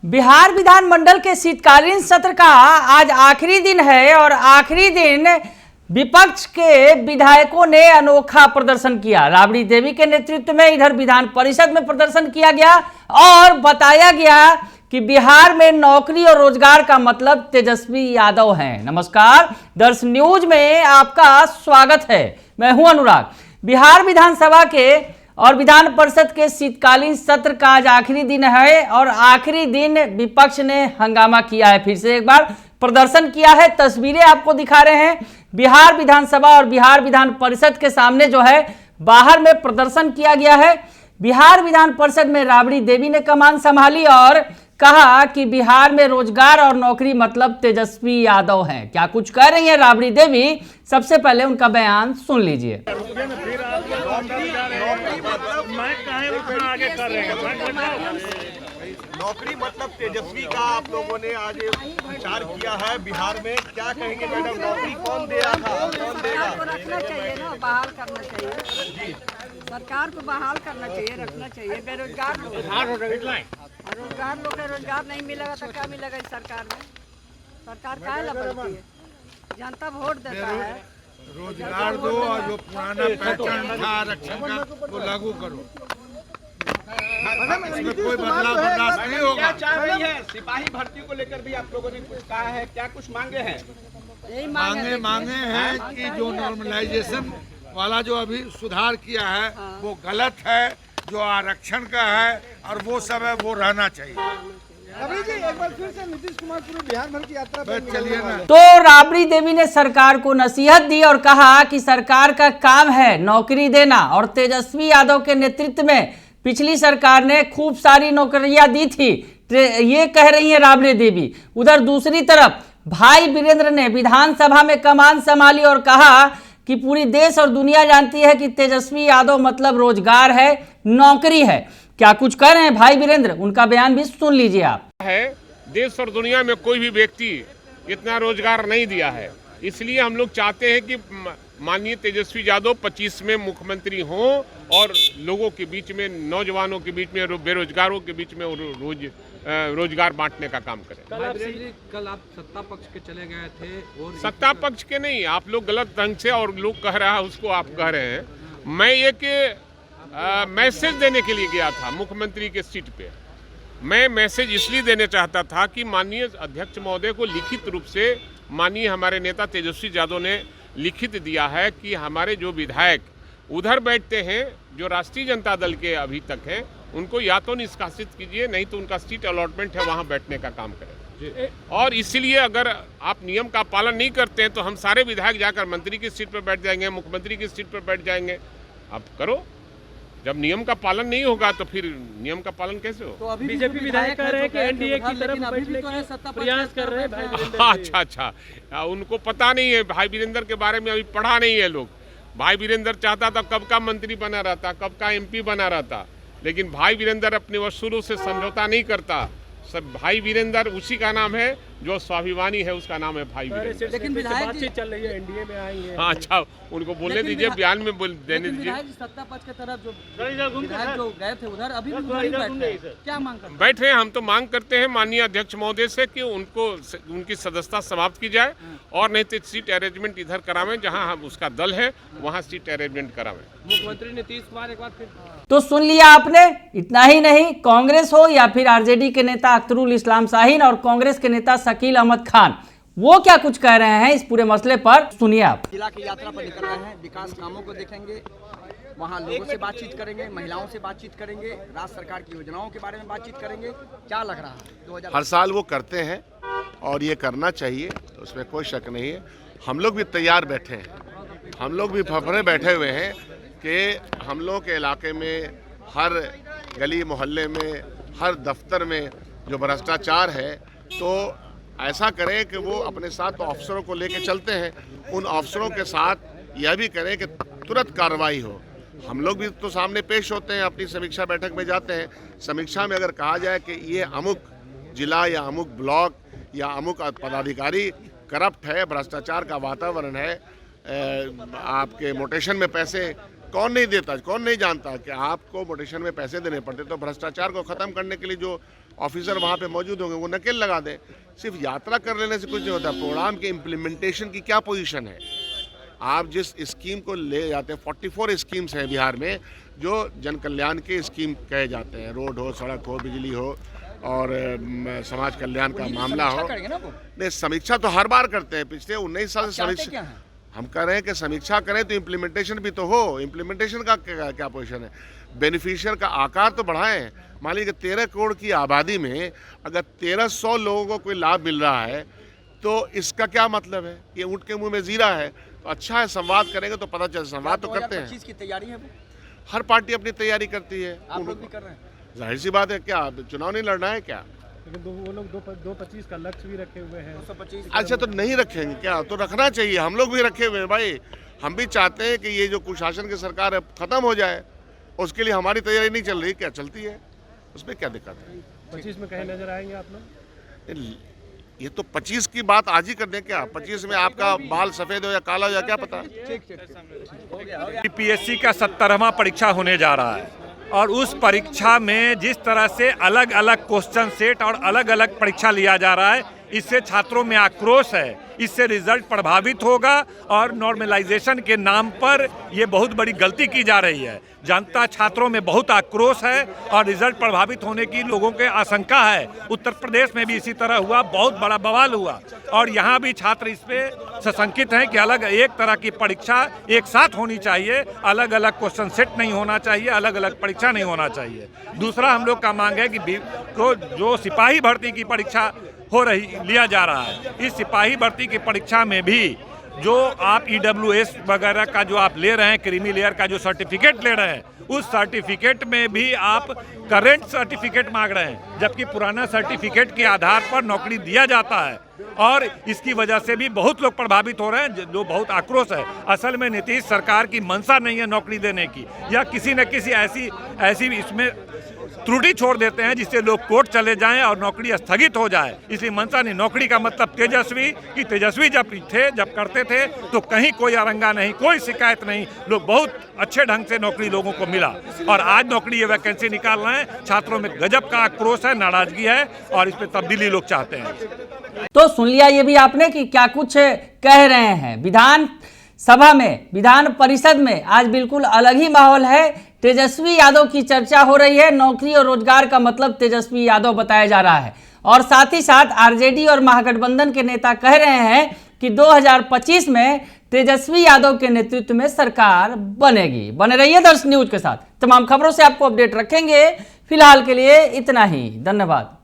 बिहार विधानमंडल के शीतकालीन सत्र का आज आखिरी दिन है और आखिरी दिन विपक्ष के विधायकों ने अनोखा प्रदर्शन किया। राबड़ी देवी के नेतृत्व में इधर विधान परिषद में प्रदर्शन किया गया और बताया गया कि बिहार में नौकरी और रोजगार का मतलब तेजस्वी यादव हैं। नमस्कार, दर्श न्यूज में आपका स्वागत है। मैं हूं अनुराग। बिहार विधानसभा के और विधान परिषद के शीतकालीन सत्र का आज आखिरी दिन है और आखिरी दिन विपक्ष ने हंगामा किया है। फिर से एक बार प्रदर्शन किया है। तस्वीरें आपको दिखा रहे हैं। बिहार विधानसभा और बिहार विधान परिषद के सामने जो है बाहर में प्रदर्शन किया गया है। बिहार विधान परिषद में राबड़ी देवी ने कमान संभाली और कहा कि बिहार में रोजगार और नौकरी मतलब तेजस्वी यादव हैं। क्या कुछ कह रही हैं राबड़ी देवी, सबसे पहले उनका बयान सुन लीजिए। नौकरी मतलब तेजस्वी का आप लोगों ने आज विचार किया है बिहार में। क्या कहेंगे मैडम, नौकरी कौन दे रहा था, कौन देगा? रखना चाहिए ना, बहाल करना चाहिए। सरकार को बहाल करना चाहिए, रखना चाहिए। बेरोजगार लोग को रोजगार नहीं मिलेगा तो क्या मिलेगा इस सरकार में? सरकार काहे लपटती है? जनता वोट देता है। रोजगार दो और जो पुराना पैटर्न था आरक्षण का वो लागू करो। इसमें कोई बदलाव बर्दाश्त नहीं होगा। क्या चाह रही है? सिपाही भर्ती को लेकर भी आप लोगों ने कुछ कहा है, क्या कुछ मांगे हैं? यही मांगे हैं कि जो नॉर्मलाइजेशन वाला जो अभी सुधार किया है वो गलत है, जो आरक्षण का है और वो सब है वो रहना चाहिए। एक बार फिर से नीतीश कुमार पूरे बिहार भर की यात्रा पर चलिए ना। तो राबड़ी देवी ने सरकार को नसीहत दी और कहा कि सरकार का काम है नौकरी देना और तेजस्वी यादव के नेतृत्व में पिछली सरकार ने खूब सारी नौकरियां दी थी, ये कह रही है राबड़ी देवी। उधर दूसरी तरफ भाई वीरेंद्र ने विधानसभा में कमान संभाली और कहा कि पूरी देश और दुनिया जानती है कि तेजस्वी यादव मतलब रोजगार है, नौकरी है। क्या कुछ कह रहे हैं भाई वीरेंद्र, उनका बयान भी सुन लीजिए आप। है देश और दुनिया में कोई भी व्यक्ति इतना रोजगार नहीं दिया है, इसलिए हम लोग चाहते हैं कि माननीय तेजस्वी यादव 25 में मुख्यमंत्री हों और लोगों के बीच में, नौजवानों के बीच में, बेरोजगारों के बीच में रोजगार बांटने का काम करें। कल आप सत्ता पक्ष के चले गए थे और सत्ता पक्ष के नहीं, आप लोग गलत ढंग से और लोग कह रहा है उसको आप कह रहे हैं। मैं एक मैसेज देने के लिए गया था मुख्यमंत्री के सीट पे। मैं मैसेज इसलिए देने चाहता था कि माननीय अध्यक्ष महोदय को लिखित रूप से माननीय हमारे नेता तेजस्वी यादव ने लिखित दिया है कि हमारे जो विधायक उधर बैठते हैं, जो राष्ट्रीय जनता दल के अभी तक हैं, उनको या तो निष्कासित कीजिए, नहीं तो उनका सीट अलॉटमेंट है वहाँ बैठने का काम करें। और इसलिए अगर आप नियम का पालन नहीं करते हैं तो हम सारे विधायक जाकर मंत्री की सीट पर बैठ जाएंगे, मुख्यमंत्री की सीट पर बैठ जाएंगे। आप करो, जब नियम का पालन नहीं होगा तो फिर नियम का पालन कैसे हो? तो अभी बीजेपी विधायक कह रहे हैं कि एनडीए की तरफ बैठने की प्रयास कर रहे हैं भाई वीरेंद्र। अच्छा, उनको पता नहीं है। भाई वीरेंद्र के बारे में अभी पढ़ा नहीं है लोग। भाई वीरेंद्र चाहता था कब का मंत्री बना रहता, कब का एमपी बना रहता, लेकिन भाई वीरेंद्र अपने वो शुरू से समझौता नहीं करता। सब भाई वीरेंद्र उसी का नाम है जो स्वाभिमानी है, उसका नाम है भाई वीरेंद्र। लेकिन बातचीत चल रही है, एनडीए में आएंगे। हाँ, अच्छा, उनको बोलने दीजिए, बयान में देने दीजिए। सत्ता पक्ष की तरफ जो विधायक जो गए थे उधर अभी भी उधर ही बैठे हैं। क्या मांग करते हैं? बैठ रहे हैं। हम तो मांग करते हैं माननीय अध्यक्ष महोदय से कि उनको उनकी सदस्यता समाप्त की जाए और नहीं तो सीट अरेंजमेंट इधर करावें, जहां हम उसका दल है वहां सीट अरेंजमेंट करावें। मुख्यमंत्री नीतीश कुमार एक बार फिर तो सुन लिया आपने। इतना ही नहीं, कांग्रेस हो या फिर आरजेडी के नेता अख्तरुल इस्लाम शाहीन और कांग्रेस के नेता शकील अहमद खान, वो क्या कुछ कह रहे हैं इस पूरे मसले पर, सुनिए आप। जिला की यात्रा पर निकल रहे हैं, विकास कामों को देखेंगे, वहाँ लोगों से बातचीत करेंगे, महिलाओं से बातचीत करेंगे, राज्य सरकार की योजनाओं के बारे में बातचीत करेंगे। क्या लग रहा है? हर साल वो करते हैं और ये करना चाहिए, उसमें कोई शक नहीं है। हम लोग भी तैयार बैठे हैं, हम लोग भी फफरे बैठे हुए हैं कि हम लोग के इलाके में हर गली मोहल्ले में, हर दफ्तर में जो भ्रष्टाचार है तो ऐसा करें कि वो अपने साथ अफसरों को लेके चलते हैं, उन अफसरों के साथ यह भी करें कि तुरंत कार्रवाई हो। हम लोग भी तो सामने पेश होते हैं, अपनी समीक्षा बैठक में जाते हैं। समीक्षा में अगर कहा जाए कि ये अमुक जिला या अमुक ब्लॉक या अमुक पदाधिकारी करप्ट है, भ्रष्टाचार का वातावरण है, आपके मोटेशन में पैसे कौन नहीं देता, कौन नहीं जानता कि आपको मोटेशन में पैसे देने पड़ते, तो भ्रष्टाचार को ख़त्म करने के लिए जो ऑफिसर वहाँ पे मौजूद होंगे वो नकेल लगा दें। सिर्फ यात्रा कर लेने से कुछ नहीं होता, प्रोग्राम के इम्प्लीमेंटेशन की क्या पोजीशन है। आप जिस स्कीम को ले जाते हैं, 44 स्कीम्स हैं बिहार में जो जन कल्याण के स्कीम कहे जाते हैं, रोड हो, सड़क हो, बिजली हो और समाज कल्याण का मामला हो। नहीं, समीक्षा तो हर बार करते हैं, पिछले 19 साल से समीक्षा हम कह रहे हैं कि समीक्षा करें तो इम्प्लीमेंटेशन भी तो हो। इम्प्लीमेंटेशन का क्या पोजीशन है। बेनिफिशियर का आकार तो बढ़ाएं। मान लीजिए 13 करोड़ की आबादी में अगर 1300 लोगों को कोई लाभ मिल रहा है तो इसका क्या मतलब है। ये ऊँट के मुंह में जीरा है। तो अच्छा है, संवाद करेंगे तो पता चले। संवाद तो करते हैं। 2025 की तैयारी है वो? हर पार्टी अपनी तैयारी करती है। आप लोग भी कर रहे हैं? जाहिर सी बात है, क्या चुनाव नहीं लड़ना है क्या। लेकिन वो लोग 225 का लक्ष्य भी रखे हुए हैं। 225 अच्छा, तो नहीं रखेंगे क्या, तो रखना चाहिए। हम लोग भी रखे हुए हैं भाई। हम भी चाहते हैं कि ये जो कुशासन की सरकार है खत्म हो जाए। उसके लिए हमारी तैयारी नहीं चल रही, क्या चलती है, उसमें क्या दिक्कत है। 25 में कहीं नजर आएंगे आप लोग? ये तो 25 की बात आज ही कर दें क्या। 25 में आपका बाल सफेद हो या काला हो या क्या पता। यूपीएससी का 70वां परीक्षा होने जा रहा है और उस परीक्षा में जिस तरह से अलग अलग क्वेश्चन सेट और अलग अलग परीक्षा लिया जा रहा है, इससे छात्रों में आक्रोश है। इससे रिजल्ट प्रभावित होगा और नॉर्मलाइजेशन के नाम पर ये बहुत बड़ी गलती की जा रही है। जनता छात्रों में बहुत आक्रोश है और रिजल्ट प्रभावित होने की लोगों के आशंका है। उत्तर प्रदेश में भी इसी तरह हुआ, बहुत बड़ा बवाल हुआ और यहाँ भी छात्र इस पे सशंकित हैं कि अलग एक तरह की परीक्षा एक साथ होनी चाहिए, अलग अलग क्वेश्चन सेट नहीं होना चाहिए, अलग अलग परीक्षा नहीं होना चाहिए। दूसरा हम लोग का मांग है कि जो सिपाही भर्ती की परीक्षा हो रही लिया जा रहा है, इस सिपाही भर्ती की परीक्षा में भी जो आप EWS वगैरह का जो आप ले रहे हैं, क्रीमी लेयर का जो सर्टिफिकेट ले रहे हैं, उस सर्टिफिकेट में भी आप करेंट सर्टिफिकेट मांग रहे हैं, जबकि पुराना सर्टिफिकेट के आधार पर नौकरी दिया जाता है। और इसकी वजह से भी बहुत लोग प्रभावित हो रहे हैं, जो बहुत आक्रोश है। असल में नीतीश सरकार की मंशा नहीं है नौकरी देने की, या किसी न किसी ऐसी इसमें त्रुटि छोड़ देते हैं जिससे लोग कोर्ट चले जाएं और नौकरी स्थगित हो जाए। इसलिए मंशा नहीं। नौकरी का मतलब तेजस्वी कि तेजस्वी जब करते थे तो कहीं कोई अरंगा नहीं, कोई शिकायत नहीं, लोग बहुत अच्छे ढंग से नौकरी लोगों को मिला। और आज नौकरी ये वैकेंसी निकाल रहे हैं, छात्रों में गजब का आक्रोश है, नाराजगी है और इस पर तब्दीली लोग चाहते हैं। तो सुन लिया ये भी आपने कि क्या कुछ कह रहे हैं। विधान सभा में, विधान परिषद में आज बिल्कुल अलग ही माहौल है। तेजस्वी यादव की चर्चा हो रही है। नौकरी और रोजगार का मतलब तेजस्वी यादव बताया जा रहा है और साथ ही साथ आरजेडी और महागठबंधन के नेता कह रहे हैं कि 2025 में तेजस्वी यादव के नेतृत्व में सरकार बनेगी। बने रहिए दर्श न्यूज के साथ। तमाम खबरों से आपको अपडेट रखेंगे। फिलहाल के लिए इतना ही। धन्यवाद।